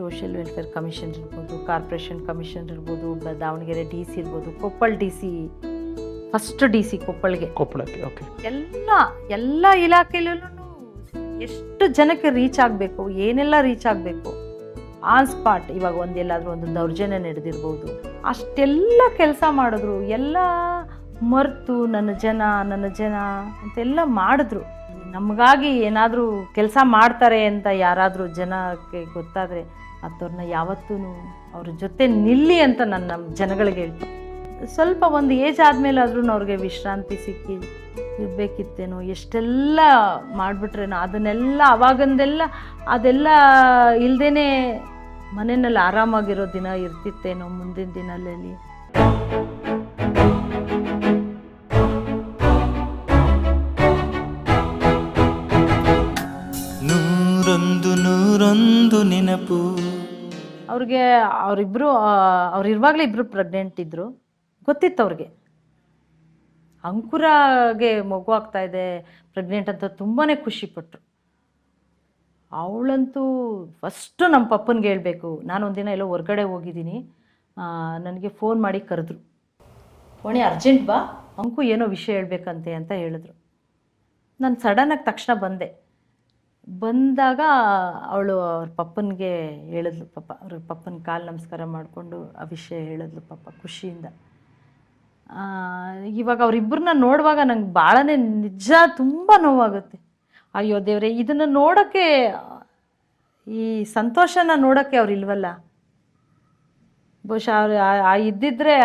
Social welfare commission ಇರ್ಬೋದು, corporation commission ಇರ್ಬೋದು, Davangere D C ಇರ್ಬೋದು, Koppal D C, first D C ಕೊಪ್ಪಳಕ್ಕೆ. ಓಕೆ. ಎಲ್ಲ ಇಲಾಖೆಯಲ್ಲೂ ಎಷ್ಟು ಜನಕ್ಕೆ ರೀಚ್ ಆಗಬೇಕು, ಏನೆಲ್ಲ ರೀಚ್ ಆಗಬೇಕು, ಆನ್ ಸ್ಪಾಟ್. ಇವಾಗ ಎಲ್ಲಾದರೂ ಒಂದು ದೌರ್ಜನ್ಯ ನಡೆದಿರ್ಬೋದು, ಅಷ್ಟೆಲ್ಲ ಕೆಲಸ ಮಾಡಿದ್ರು. ಎಲ್ಲ ಮರೆತು ನನ್ನ ಜನ ಅಂತೆಲ್ಲ ಮಾಡಿದ್ರು. ನಮಗಾಗಿ ಏನಾದರೂ ಕೆಲಸ ಮಾಡ್ತಾರೆ ಅಂತ ಯಾರಾದರೂ ಜನಕ್ಕೆ ಗೊತ್ತಾದರೆ ಅಂಥವ್ರನ್ನ ಯಾವತ್ತೂ ಅವ್ರ ಜೊತೆ ನಿಲ್ಲಿ ಅಂತ ನಾನು ನಮ್ಮ ಜನಗಳಿಗೆ ಹೇಳ್ತೀನಿ. ಸ್ವಲ್ಪ ಒಂದು ಏಜ್ ಆದಮೇಲಾದ್ರೂ ಅವ್ರಿಗೆ ವಿಶ್ರಾಂತಿ ಸಿಕ್ಕಿ ಇರಬೇಕಿತ್ತೇನೋ, ಎಷ್ಟೆಲ್ಲ ಮಾಡಿಬಿಟ್ರೇನೋ ಅದನ್ನೆಲ್ಲ ಅವಾಗಂದೆಲ್ಲ ಅದೆಲ್ಲ ಇಲ್ಲದೇ ಮನೆಯಲ್ಲಿ ಆರಾಮಾಗಿರೋ ದಿನ ಇರ್ತಿತ್ತೇನೋ ಮುಂದಿನ ದಿನಗಳಲ್ಲಿ. ನೂರೊಂದು ನೆನಪು. ಅವ್ರಿಗೆ ಅವ್ರಿರುವಾಗಲೇ ಇಬ್ಬರು ಪ್ರೆಗ್ನೆಂಟ್ ಇದ್ದರು. ಗೊತ್ತಿತ್ತು ಅವ್ರಿಗೆ ಅಂಕುರಾಗೆ ಮಗು ಆಗ್ತಾ ಇದೆ, ಪ್ರೆಗ್ನೆಂಟ್ ಅಂತ ತುಂಬಾ ಖುಷಿಪಟ್ಟರು. ಅವಳಂತೂ ಫಸ್ಟು ನಮ್ಮ ಪಪ್ಪನಿಗೆ ಹೇಳಬೇಕು. ನಾನು ಒಂದಿನ ಎಲ್ಲೋ ಹೊರ್ಗಡೆ ಹೋಗಿದ್ದೀನಿ, ನನಗೆ ಫೋನ್ ಮಾಡಿ ಕರೆದ್ರು. ಪೋಣಿ ಅರ್ಜೆಂಟ್ ಬಾ, ಅಂಕು ಏನೋ ವಿಷಯ ಹೇಳ್ಬೇಕಂತೆ ಅಂತ ಹೇಳಿದ್ರು. ನಾನು ಸಡನ್ನಾಗಿ ತಕ್ಷಣ ಬಂದಾಗ ಅವಳು ಅವ್ರ ಪಪ್ಪನಿಗೆ ಹೇಳಿದ್ಲು. ಅವ್ರ ಪಪ್ಪನ ಕಾಲು ನಮಸ್ಕಾರ ಮಾಡಿಕೊಂಡು ಆ ವಿಷಯ ಹೇಳಿದ್ಲು ಖುಷಿಯಿಂದ. ಇವಾಗ ಅವರಿಬ್ಬರನ್ನ ನೋಡುವಾಗ ನಂಗೆ ಭಾಳನೇ ನಿಜ ತುಂಬ ನೋವಾಗುತ್ತೆ. ಅಯ್ಯೋ ದೇವ್ರೆ, ಇದನ್ನು ನೋಡೋಕ್ಕೆ, ಈ ಸಂತೋಷನ ನೋಡೋಕ್ಕೆ ಅವ್ರು ಇಲ್ವಲ್ಲ. ಬಹುಶಃ ಅವ್ರು ಇದ್ದಿದ್ರೆ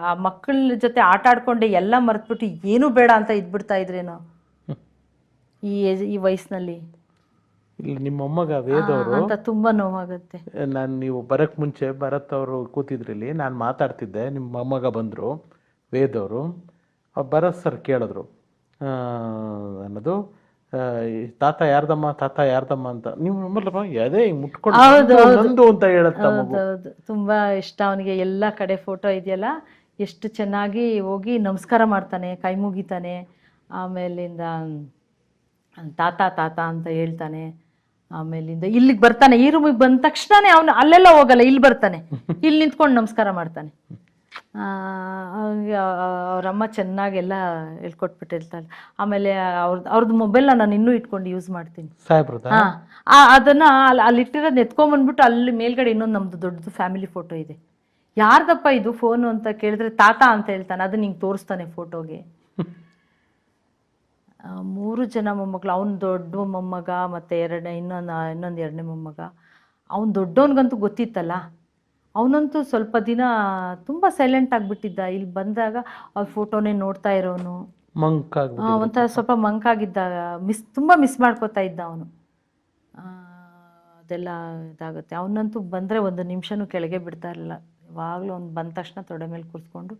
ಆ ಮಕ್ಕಳ ಜೊತೆ ಆಟ ಆಡ್ಕೊಂಡೆ ಎಲ್ಲ ಮರೆತ್ಬಿಟ್ಟು ಏನೂ ಬೇಡ ಅಂತ ಇದ್ಬಿಡ್ತಾ ಇದ್ರೇನೋ ಈ ವಯಸ್ಸಿನಲ್ಲಿ. ಇಲ್ಲ, ನಿಮ್ಮ ಮೊಮ್ಮಗ ವೇದ್ ಅವರು ಅಂತ ತುಂಬ ನೋವಾಗುತ್ತೆ. ನೀವು ಬರೋಕ್ಕೆ ಮುಂಚೆ ಭರತ್ ಅವರು ಕೂತಿದ್ರಲ್ಲಿ ನಾನು ಮಾತಾಡ್ತಿದ್ದೆ. ನಿಮ್ಮ ಮೊಮ್ಮಗ ಬಂದರು ವೇದ್ ಅವರು. ಭರತ್ ಸರ್ ಕೇಳಿದ್ರು ಅನ್ನೋದು, ತಾತ ಯಾರ್ದಮ್ಮ ಅಂತ. ನೀವು ನಮ್ಮಲ್ಲಮ್ಮ ಅದೇ ಮುಟ್ಕೊಂಡು ನಂದು ಅಂತ ಹೇಳುತ್ತ ಮಗು. ತುಂಬ ಇಷ್ಟ ಅವನಿಗೆ. ಎಲ್ಲ ಕಡೆ ಫೋಟೋ ಇದೆಯಲ್ಲ, ಎಷ್ಟು ಚೆನ್ನಾಗಿ ಹೋಗಿ ನಮಸ್ಕಾರ ಮಾಡ್ತಾನೆ, ಕೈ ಮುಗಿತಾನೆ. ಆಮೇಲಿಂದ ತಾತ ಅಂತ ಹೇಳ್ತಾನೆ. ಆಮೇಲಿಂದ ಇಲ್ಲಿಗೆ ಬರ್ತಾನೆ, ಈ ರೂಮಿಗೆ ಬಂದ ತಕ್ಷಣನೇ ಅವನು ಅಲ್ಲೆಲ್ಲ ಹೋಗಲ್ಲ, ಇಲ್ಲಿ ಬರ್ತಾನೆ, ಇಲ್ಲಿ ನಿಂತ್ಕೊಂಡು ನಮಸ್ಕಾರ ಮಾಡ್ತಾನೆ. ಅವರಮ್ಮ ಚೆನ್ನಾಗೆಲ್ಲ ಹೇಳ್ಕೊಟ್ಬಿಟ್ಟಿರ್ತಾಳೆ. ಆಮೇಲೆ ಅವ್ರದ್ದು ಮೊಬೈಲ್ನ ನಾನು ಇನ್ನೂ ಇಟ್ಕೊಂಡು ಯೂಸ್ ಮಾಡ್ತೀನಿ. ಅದನ್ನು ಅಲ್ಲಿಟ್ಟಿರೋದು ಎತ್ಕೊಂಬಂದ್ಬಿಟ್ಟು ಅಲ್ಲಿ ಮೇಲ್ಗಡೆ ಇನ್ನೊಂದು ನಮ್ಮದು ದೊಡ್ಡದು ಫ್ಯಾಮಿಲಿ ಫೋಟೋ ಇದೆ. ಯಾರ್ದಪ್ಪ ಇದು ಫೋನು ಅಂತ ಕೇಳಿದ್ರೆ ತಾತ ಅಂತ ಹೇಳ್ತಾನೆ. ಅದು ನಿಂಗೆ ತೋರಿಸ್ತಾನೆ ಫೋಟೋಗೆ. 3 ಜನ ಮೊಮ್ಮಕ್ಕಳು. ಅವ್ನು ದೊಡ್ಡ ಮೊಮ್ಮಗ ಮತ್ತು ಇನ್ನೊಂದು ಎರಡನೇ ಮೊಮ್ಮಗ. ಅವ್ನು ದೊಡ್ಡವನಿಗಂತೂ ಗೊತ್ತಿತ್ತಲ್ಲ. ಅವನಂತೂ ಸ್ವಲ್ಪ ದಿನ ತುಂಬ ಸೈಲೆಂಟ್ ಆಗಿಬಿಟ್ಟಿದ್ದ. ಇಲ್ಲಿ ಬಂದಾಗ ಅವ್ರ ಫೋಟೋನೇ ನೋಡ್ತಾ ಇರೋನು, ಒಂಥರ ಸ್ವಲ್ಪ ಮಂಕಾಗಿದ್ದ. ತುಂಬ ಮಿಸ್ ಮಾಡ್ಕೋತಾ ಇದ್ದ ಅವನು. ಅದೆಲ್ಲ ಇದಾಗುತ್ತೆ. ಅವನಂತೂ ಬಂದರೆ ಒಂದು ನಿಮಿಷನೂ ಕೆಳಗೆ ಬಿಡ್ತಾ ಇರಲಿಲ್ಲ. ಯಾವಾಗಲೂ ಅವ್ನು ಬಂದ ತಕ್ಷಣ ತೊಡೆ ಮೇಲೆ ಕೂರಿಸ್ಕೊಂಡು,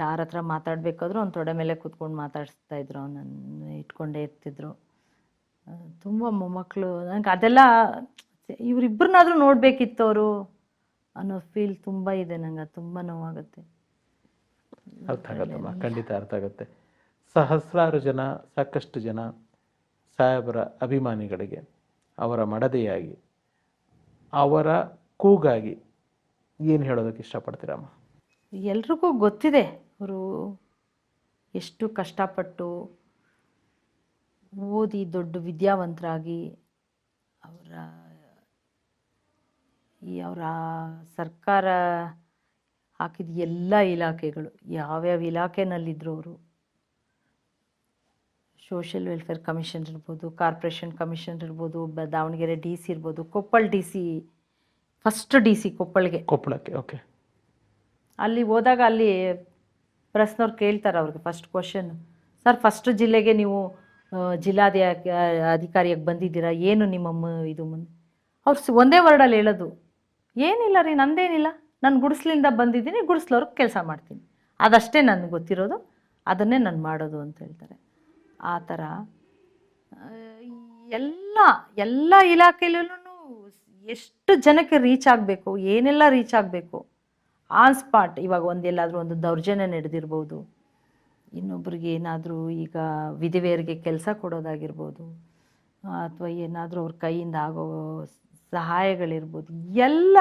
ಯಾರ ಹತ್ರ ಮಾತಾಡಬೇಕಾದ್ರೂ ಅವ್ನು ತೊಡೆ ಮೇಲೆ ಕೂತ್ಕೊಂಡು ಮಾತಾಡಿಸ್ತಾ ಇದ್ರು, ಅವನನ್ನು ಇಟ್ಕೊಂಡೇ ಇರ್ತಿದ್ರು. ತುಂಬ ಮೊಮ್ಮಕ್ಕಳು. ನನಗೆ ಅದೆಲ್ಲ ಇವರಿಬ್ಬರನ್ನಾದರೂ ನೋಡಬೇಕಿತ್ತು ಅವರು ಅನ್ನೋ ಫೀಲ್ ತುಂಬ ಇದೆ ನಂಗೆ. ತುಂಬ ನೋವಾಗುತ್ತೆ. ಅರ್ಥ ಆಗುತ್ತಮ್ಮ, ಖಂಡಿತ ಅರ್ಥ ಆಗುತ್ತೆ. ಸಹಸ್ರಾರು ಜನ, ಸಾಕಷ್ಟು ಜನ ಸಾಹೇಬರ ಅಭಿಮಾನಿಗಳಿಗೆ ಅವರ ಮಡದಿಯಾಗಿ, ಅವರ ಕೂಗಾಗಿ ಏನು ಹೇಳೋದಕ್ಕೆ ಇಷ್ಟಪಡ್ತೀರಮ್ಮ? ಎಲ್ರಿಗೂ ಗೊತ್ತಿದೆ ಅವರು ಎಷ್ಟು ಕಷ್ಟಪಟ್ಟು ಓದಿ ದೊಡ್ಡ ವಿದ್ಯಾವಂತರಾಗಿ ಅವರ ಸರ್ಕಾರ ಹಾಕಿದ ಎಲ್ಲ ಇಲಾಖೆಗಳು, ಯಾವ್ಯಾವ ಇಲಾಖೆನಲ್ಲಿದ್ದರು ಅವರು, ಸೋಷಿಯಲ್ ವೆಲ್ಫೇರ್ ಕಮಿಷನ್ ಇರ್ಬೋದು, ಕಾರ್ಪೊರೇಷನ್ ಕಮಿಷನ್ ಇರ್ಬೋದು, ದಾವಣಗೆರೆ ಡಿ ಸಿ ಇರ್ಬೋದು, Koppal D C, first D C ಕೊಪ್ಪಳಕ್ಕೆ. ಓಕೆ. ಅಲ್ಲಿ ಹೋದಾಗ ಅಲ್ಲಿ ಪ್ರೆಸ್ನವ್ರು ಕೇಳ್ತಾರೆ ಅವ್ರಿಗೆ ಫಸ್ಟ್ ಕ್ವಶನ್, ಸರ್ ಫಸ್ಟ್ ಜಿಲ್ಲೆಗೆ ನೀವು ಅಧಿಕಾರಿಯಾಗಿ ಬಂದಿದ್ದೀರಾ, ಏನು ನಿಮ್ಮ ಇದು ಮುಂದೆ? ಅವ್ರು ಒಂದೇ ವರ್ಡಲ್ಲಿ ಹೇಳೋದು, ಏನಿಲ್ಲ ರೀ, ನಂದೇನಿಲ್ಲ, ನಾನು ಗುಡಿಸ್ಲಿಂದ ಬಂದಿದ್ದೀನಿ, ಗುಡಿಸ್ಲವ್ರಿಗೆ ಕೆಲಸ ಮಾಡ್ತೀನಿ, ಅದಷ್ಟೇ ನನಗೆ ಗೊತ್ತಿರೋದು, ಅದನ್ನೇ ನಾನು ಮಾಡೋದು ಅಂತ ಹೇಳ್ತಾರೆ. ಆ ಥರ ಎಲ್ಲ ಇಲಾಖೆಯಲ್ಲೂ ಎಷ್ಟು ಜನಕ್ಕೆ ರೀಚ್ ಆಗಬೇಕು, ಏನೆಲ್ಲ ರೀಚ್ ಆಗಬೇಕು, ಆನ್ ಸ್ಪಾಟ್. ಇವಾಗ ಎಲ್ಲಾದರೂ ಒಂದು ದೌರ್ಜನ್ಯ ನಡೆದಿರ್ಬೋದು, ಇನ್ನೊಬ್ರಿಗೆ ಏನಾದರೂ ಈಗ ವಿಧವೆಯರಿಗೆ ಕೆಲಸ ಕೊಡೋದಾಗಿರ್ಬೋದು, ಅಥವಾ ಏನಾದರೂ ಅವ್ರ ಕೈಯಿಂದ ಆಗೋ ಸಹಾಯಗಳಿರ್ಬೋದು, ಎಲ್ಲ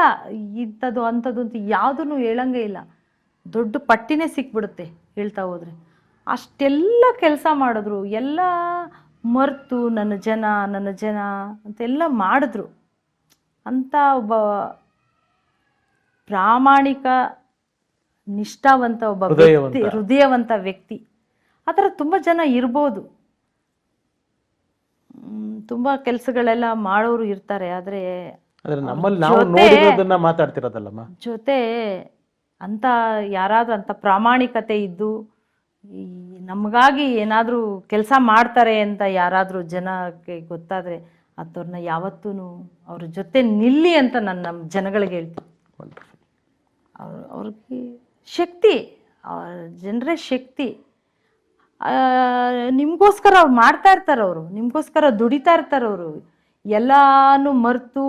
ಇಂಥದ್ದು ಅಂಥದ್ದು ಅಂತ ಯಾವುದೂ ಹೇಳಂಗೆ ಇಲ್ಲ. ದೊಡ್ಡ ಪಟ್ಟಿನೇ ಸಿಕ್ಬಿಡುತ್ತೆ ಹೇಳ್ತಾ ಹೋದರೆ. ಅಷ್ಟೆಲ್ಲ ಕೆಲಸ ಮಾಡಿದ್ರು, ಎಲ್ಲ ಮರೆತು ನನ್ನ ಜನ ಅಂತೆಲ್ಲ ಮಾಡಿದ್ರು. ಅಂಥ ಒಬ್ಬ ಪ್ರಾಮಾಣಿಕ ನಿಷ್ಠಾವಂತ ಒಬ್ಬ ವ್ಯಕ್ತಿ, ಹೃದಯವಂತ ವ್ಯಕ್ತಿ. ಆ ಥರ ತುಂಬ ಜನ ಇರ್ಬೋದು, ತುಂಬ ಕೆಲಸಗಳೆಲ್ಲ ಮಾಡೋರು ಇರ್ತಾರೆ. ಆದರೆ ಜೊತೆ ಅಂತ ಯಾರಾದರೂ ಅಂಥ ಪ್ರಾಮಾಣಿಕತೆ ಇದ್ದು ನಮಗಾಗಿ ಏನಾದರೂ ಕೆಲಸ ಮಾಡ್ತಾರೆ ಅಂತ ಯಾರಾದರೂ ಜನಕ್ಕೆ ಗೊತ್ತಾದರೆ ಅಂಥವ್ರನ್ನ ಯಾವತ್ತೂ ಅವ್ರ ಜೊತೆ ನಿಲ್ಲಿ ಅಂತ ನಾನು ನಮ್ಮ ಜನಗಳಿಗೆ ಹೇಳ್ತೀನಿ. ಅವ್ರಿಗೆ ಶಕ್ತಿ, ಜನರೇ ಶಕ್ತಿ. ನಿಮಗೋಸ್ಕರ ಅವ್ರು ಮಾಡ್ತಾ ಇರ್ತಾರೆ, ಅವರು ನಿಮಗೋಸ್ಕರ ದುಡಿತಾ ಇರ್ತಾರೆ. ಅವರು ಎಲ್ಲಾನು ಮರೆತು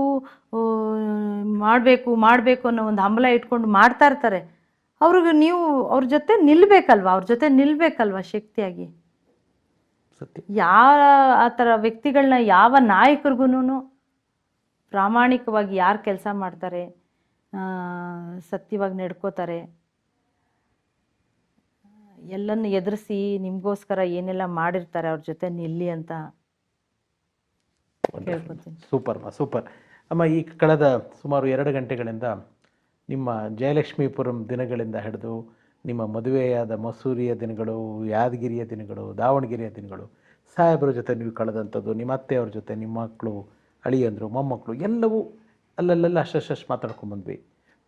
ಮಾಡಬೇಕು ಅನ್ನೋ ಒಂದು ಹಂಬಲ ಇಟ್ಕೊಂಡು ಮಾಡ್ತಾ ಇರ್ತಾರೆ. ಅವ್ರಿಗೆ ನೀವು ಅವ್ರ ಜೊತೆ ನಿಲ್ಬೇಕಲ್ವ ಶಕ್ತಿಯಾಗಿ. ಆ ಥರ ವ್ಯಕ್ತಿಗಳನ್ನ ಯಾವ ನಾಯಕರಿಗೂ ಪ್ರಾಮಾಣಿಕವಾಗಿ ಯಾರು ಕೆಲಸ ಮಾಡ್ತಾರೆ, ಸತ್ಯವಾಗಿ ನಡ್ಕೋತಾರೆ, ಎಲ್ಲನ್ನು ಎದುರಿಸಿ ನಿಮಗೋಸ್ಕರ ಏನೆಲ್ಲ ಮಾಡಿರ್ತಾರೆ, ಅವ್ರ ಜೊತೆ ನಿಲ್ಲಿ ಅಂತ ಹೇಳ್ಕೊತೀನಿ. ಸೂಪರ್ ಅಮ್ಮ. ಈ ಕಳೆದ ಸುಮಾರು 2 ಗಂಟೆಗಳಿಂದ ನಿಮ್ಮ ಜಯಲಕ್ಷ್ಮೀಪುರಂ ದಿನಗಳಿಂದ ಹಿಡಿದು ನಿಮ್ಮ ಮದುವೆಯಾದ ಮಸೂರಿಯ ದಿನಗಳು, ಯಾದಗಿರಿಯ ದಿನಗಳು, ದಾವಣಗೆರೆಯ ದಿನಗಳು, ಸಾಹೇಬರ ಜೊತೆ ನೀವು ಕಳೆದಂಥದ್ದು, ನಿಮ್ಮ ಅತ್ತೆಯವ್ರ ಜೊತೆ, ನಿಮ್ಮ ಮಕ್ಕಳು, ಅಳಿಯಂದರು, ಮೊಮ್ಮಕ್ಕಳು ಎಲ್ಲವೂ ಅಲ್ಲಲ್ಲೆಲ್ಲ ಅಷ್ಟಷ್ಟು ಮಾತಾಡ್ಕೊಂಡ್ಬಂದ್ವಿ.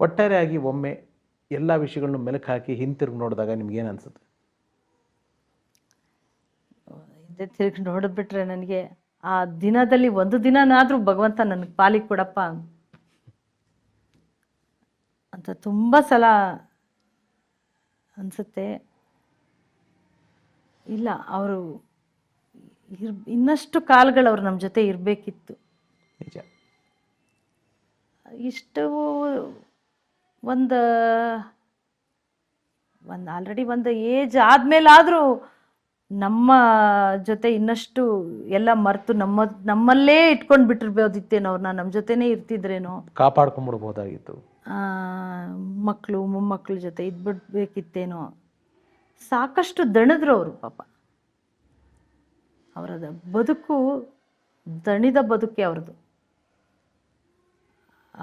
ಒಟ್ಟಾರೆಯಾಗಿ ಒಮ್ಮೆ ಎಲ್ಲ ವಿಷಯಗಳನ್ನು ಮೆಲುಕು ಹಾಕಿ ಹಿಂತಿರುಗಿ ನೋಡಿದಾಗ ನಿಮ್ಗೇನು ಅನಿಸುತ್ತೆ? ಹಿಂದೆ ತಿರುಗಿ ನೋಡಿಬಿಟ್ರೆ ನನಗೆ ಆ ದಿನದಲ್ಲಿ ಒಂದು ದಿನನಾದರೂ ಭಗವಂತ ನನಗೆ ಪಾಲಿಗೆ ಕೊಡಪ್ಪ ಅಂತ ತುಂಬ ಸಲ ಅನಿಸುತ್ತೆ. ಇಲ್ಲ, ಅವರು ಇನ್ನಷ್ಟು ಕಾಲಗಳು ಅವ್ರು ನಮ್ಮ ಜೊತೆ ಇರಬೇಕಿತ್ತು. ನಿಜ. ಇಷ್ಟು ಒಂದು ಆಲ್ರೆಡಿ ಒಂದು ಏಜ್ ಆದಮೇಲಾದರೂ ನಮ್ಮ ಜೊತೆ ಇನ್ನಷ್ಟು ಎಲ್ಲ ಮರೆತು ನಮ್ಮಲ್ಲೇ ಇಟ್ಕೊಂಡು ಬಿಟ್ಟಿರ್ಬೋದಿತ್ತೇನೋ, ಅವ್ರನ್ನ ನಮ್ಮ ಜೊತೆನೇ ಇರ್ತಿದ್ರೇನೋ, ಕಾಪಾಡ್ಕೊಂಡ್ಬಿಡ್ಬೋದಾಗಿತ್ತು. ಮಕ್ಕಳು ಮೊಮ್ಮಕ್ಕಳ ಜೊತೆ ಇದ್ಬಿಡ್ಬೇಕಿತ್ತೇನೋ. ಸಾಕಷ್ಟು ದಣಿದ್ರು ಅವರು ಪಾಪ. ಅವರದ ಬದುಕು ದಣಿದ ಬದುಕೆ ಅವ್ರದ್ದು.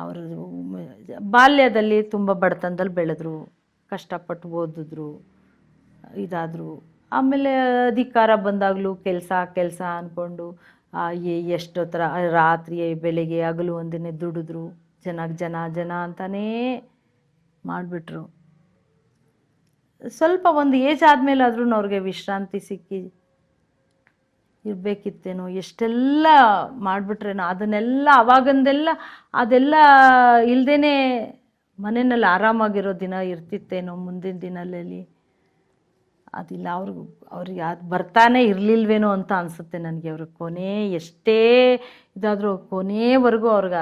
ಅವ್ರದ್ದು ಬಾಲ್ಯದಲ್ಲಿ ತುಂಬ ಬಡತನದಲ್ಲಿ ಬೆಳೆದ್ರು, ಕಷ್ಟಪಟ್ಟು ಓದಿದ್ರು, ಇದಾದರು. ಆಮೇಲೆ ಅಧಿಕಾರ ಬಂದಾಗಲೂ ಕೆಲಸ ಅಂದ್ಕೊಂಡು ಎಷ್ಟೊತ್ತರ ರಾತ್ರಿ ಬೆಳಗ್ಗೆ ಹಗಲು ಒಂದಿನ ದುಡಿದ್ರು, ಜನ ಅಂತಾನೇ ಮಾಡಿಬಿಟ್ರು. ಸ್ವಲ್ಪ ಒಂದು ಏಜ್ ಆದಮೇಲಾದ್ರೂ ಅವ್ರಿಗೆ ವಿಶ್ರಾಂತಿ ಸಿಕ್ಕಿ ಇರಬೇಕಿತ್ತೇನೋ. ಎಷ್ಟೆಲ್ಲ ಮಾಡಿಬಿಟ್ರೇನೋ, ಅದನ್ನೆಲ್ಲ ಅವಾಗಿಂದೆಲ್ಲ ಅದೆಲ್ಲ ಇಲ್ಲದೇ ಮನೆಯಲ್ಲಿ ಆರಾಮಾಗಿರೋ ದಿನ ಇರ್ತಿತ್ತೇನೋ ಮುಂದಿನ ದಿನಗಳಲ್ಲಿ. ಅದಿಲ್ಲ, ಅವ್ರಿಗೆ ಅದು ಬರ್ತಾನೆ ಇರಲಿಲ್ವೇನೋ ಅಂತ ಅನಿಸುತ್ತೆ ನನಗೆ. ಅವ್ರ ಕೊನೆ ಎಷ್ಟೇ ಇದಾದರೂ ಕೊನೆವರೆಗೂ ಅವ್ರಿಗೆ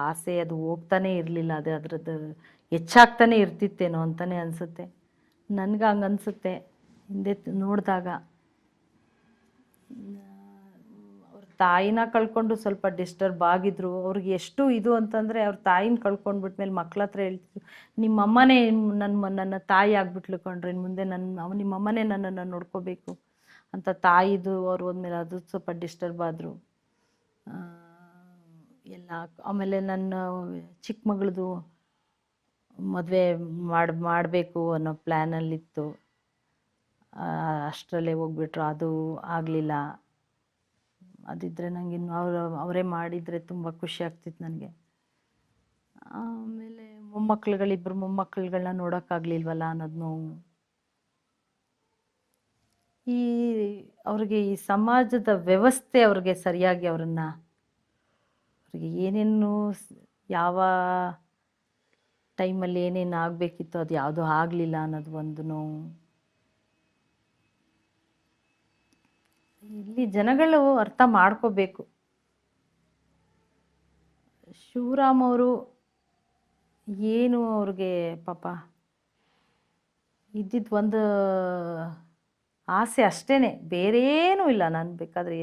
ಆಸೆ ಅದು ಹೋಗ್ತಾನೆ ಇರಲಿಲ್ಲ, ಅದರದ್ದು ಹೆಚ್ಚಾಗ್ತಾನೆ ಇರ್ತಿತ್ತೇನೋ ಅಂತಲೇ ಅನಿಸುತ್ತೆ. ನನಗೆ ಹಂಗೆ ಅನಿಸುತ್ತೆ ಹಿಂದೆ ನೋಡಿದಾಗ. ಅವ್ರ ತಾಯಿನ ಕಳ್ಕೊಂಡು ಸ್ವಲ್ಪ ಡಿಸ್ಟರ್ಬ್ ಆಗಿದ್ರು. ಅವ್ರಿಗೆ ಎಷ್ಟು ಇದು ಅಂತಂದರೆ, ಅವ್ರ ತಾಯಿನ ಕಳ್ಕೊಂಡ್ಬಿಟ್ಮೇಲೆ ಮಕ್ಳ ಹತ್ರ ಹೇಳ್ತಿದ್ರು, ನಿಮ್ಮಮ್ಮನೇ ನನ್ನ ತಾಯಿ ಆಗ್ಬಿಟ್ಲು ಕಣ್ರಿ, ಇನ್ನು ಮುಂದೆ ನಿಮ್ಮಮ್ಮನೇ ನನ್ನನ್ನು ನೋಡ್ಕೋಬೇಕು ಅಂತ ತಾಯಿದು ಅವ್ರು ಹೋದ್ಮೇಲೆ ಅದು ಸ್ವಲ್ಪ ಡಿಸ್ಟರ್ಬ್ ಆದರು ಎಲ್ಲ. ಆಮೇಲೆ ನನ್ನ ಚಿಕ್ಕ ಮಗಳದು ಮದುವೆ ಮಾಡಬೇಕು ಅನ್ನೋ ಪ್ಲ್ಯಾನಲ್ಲಿತ್ತು. ಅಷ್ಟರಲ್ಲೇ ಹೋಗ್ಬಿಟ್ರು, ಅದು ಆಗಲಿಲ್ಲ. ಅದಿದ್ದರೆ ನನಗೆ ಇನ್ನು ಅವರೇ ಮಾಡಿದರೆ ತುಂಬ ಖುಷಿ ಆಗ್ತಿತ್ತು ನನಗೆ. ಆಮೇಲೆ ಇಬ್ಬರು ಮೊಮ್ಮಕ್ಕಳುಗಳನ್ನ ನೋಡೋಕ್ಕಾಗಲಿಲ್ವಲ್ಲ ಅನ್ನೋದು ನೋವು. ಅವ್ರಿಗೆ ಈ ಸಮಾಜದ ವ್ಯವಸ್ಥೆ ಅವ್ರಿಗೆ ಸರಿಯಾಗಿ ಅವ್ರಿಗೆ ಏನೇನು ಯಾವ ಟೈಮಲ್ಲಿ ಏನೇನು ಆಗಬೇಕಿತ್ತು ಅದು ಯಾವುದೂ ಆಗಲಿಲ್ಲ ಅನ್ನೋದು ಒಂದು ನೋವು. ಇಲ್ಲಿ ಜನಗಳು ಅರ್ಥ ಮಾಡ್ಕೋಬೇಕು. ಶಿವರಾಮ್ ಅವರು ಏನು ಅವ್ರಿಗೆ ಪಾಪ ಇದ್ದಿದ್ದು ಒಂದು ಆಸೆ ಅಷ್ಟೇ, ಬೇರೇನೂ ಇಲ್ಲ. ನಾನು ಬೇಕಾದರೆ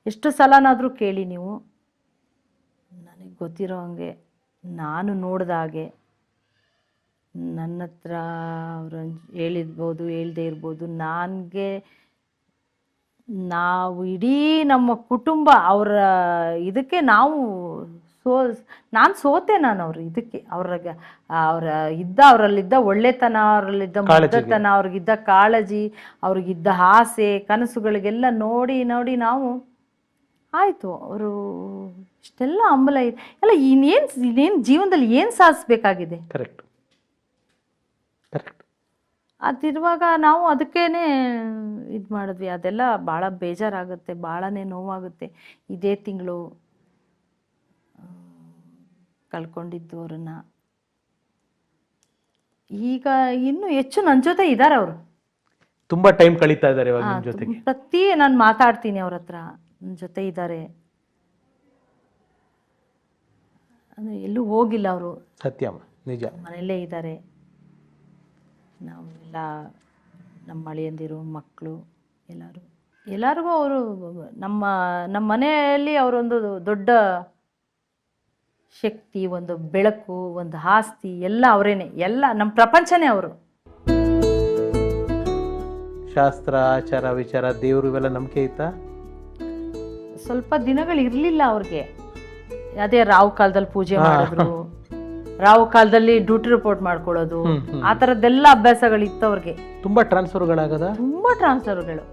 ಎಷ್ಟು ಸಲನಾದರೂ ಕೇಳಿ ನೀವು, ನನಗೆ ಗೊತ್ತಿರೋ ಹಂಗೆ ನಾನು ನೋಡ್ದ ಹಾಗೆ ನನ್ನ ಹತ್ರ ಅವ್ರು ಹೇಳಿರ್ಬೋದು ಹೇಳ್ದೇ ಇರ್ಬೋದು, ನಾವು ಇಡೀ ನಮ್ಮ ಕುಟುಂಬ ಅವರ ಇದಕ್ಕೆ ನಾನು ಸೋತೆ. ನಾನು ಅವ್ರ ಇದಕ್ಕೆ ಅವರಲ್ಲಿದ್ದ ಒಳ್ಳೆತನ, ಅವರಲ್ಲಿದ್ದ ಮುಗ್ಧತನ, ಅವ್ರಿಗಿದ್ದ ಕಾಳಜಿ, ಅವ್ರಿಗಿದ್ದ ಆಸೆ ಕನಸುಗಳಿಗೆಲ್ಲ ನೋಡಿ ನಾವು ಆಯಿತು ಅವರು ಇಷ್ಟೆಲ್ಲ ಹಂಬಲ ಎಲ್ಲ ಇನ್ನೇನು ಜೀವನದಲ್ಲಿ ಏನು ಸಾಧಿಸ್ಬೇಕಾಗಿದೆ. ಕರೆಕ್ಟ್. ಅದಿರುವಾಗ ನಾವು ಅದಕ್ಕೇನೆ ಇದು ಮಾಡಿದ್ವಿ. ಅದೆಲ್ಲ ಭಾಳ ಬೇಜಾರಾಗುತ್ತೆ, ಭಾಳನೇ ನೋವಾಗುತ್ತೆ. ಇದೇ ತಿಂಗಳು ಕಳ್ಕೊಂಡಿದ್ದು ಅವ್ರನ್ನ. ಈಗ ಇನ್ನೂ ಹೆಚ್ಚು ನನ್ನ ಜೊತೆ ಇದ್ದಾರೆ ಅವರು, ತುಂಬಾ ಟೈಮ್ ಕಳೀತಾ ಇದ್ದಾರೆ ಇವಾಗ ನಿಮ್ಮ ಜೊತೆಗೆ. ನಾನು ಮಾತಾಡ್ತೀನಿ ಅವ್ರ ಹತ್ರ, ನನ್ನ ಜೊತೆ ಇದ್ದಾರೆ, ಎಲ್ಲೂ ಹೋಗಿಲ್ಲ ಅವರು. ಸತ್ಯಮ್ಮ, ನಿಜ. ಮನೆಯಲ್ಲೇ ಇದ್ದಾರೆ. ನಾವೆಲ್ಲ ನಮ್ಮ ಅಳಿಯಂದಿರು ಮಕ್ಕಳು ಎಲ್ಲರಿಗೂ ಅವರು ನಮ್ಮ ಮನೆಯಲ್ಲಿ ಅವರೊಂದು ದೊಡ್ಡ ಶಕ್ತಿ, ಒಂದು ಬೆಳಕು, ಒಂದು ಆಸ್ತಿ, ಎಲ್ಲ ಅವರೇನೆ, ಎಲ್ಲ ನಮ್ಮ ಪ್ರಪಂಚನೇ ಅವರು. ಶಾಸ್ತ್ರ ಆಚಾರ ವಿಚಾರ ದೇವರು ಇವೆಲ್ಲ ನಂಬಿಕೆ ಐತಾ? ಸ್ವಲ್ಪ ದಿನಗಳು ಇರಲಿಲ್ಲ ಅವ್ರಿಗೆ. ಅದೇ ರಾವು ಕಾಲದಲ್ಲಿ ಪೂಜೆ ಮಾಡಿದ್ರು, ರಾವು ಕಾಲದಲ್ಲಿ ಡ್ಯೂಟಿ ರಿಪೋರ್ಟ್ ಮಾಡ್ಕೊಳ್ಳೋದು, ಆ ಥರದ್ದೆಲ್ಲ ಅಭ್ಯಾಸಗಳಿತ್ತು ಅವ್ರಿಗೆ. ತುಂಬಾ ಟ್ರಾನ್ಸ್ಫರ್ಗಳಾಗದ? ತುಂಬಾ ಟ್ರಾನ್ಸ್ಫರ್ಗಳು.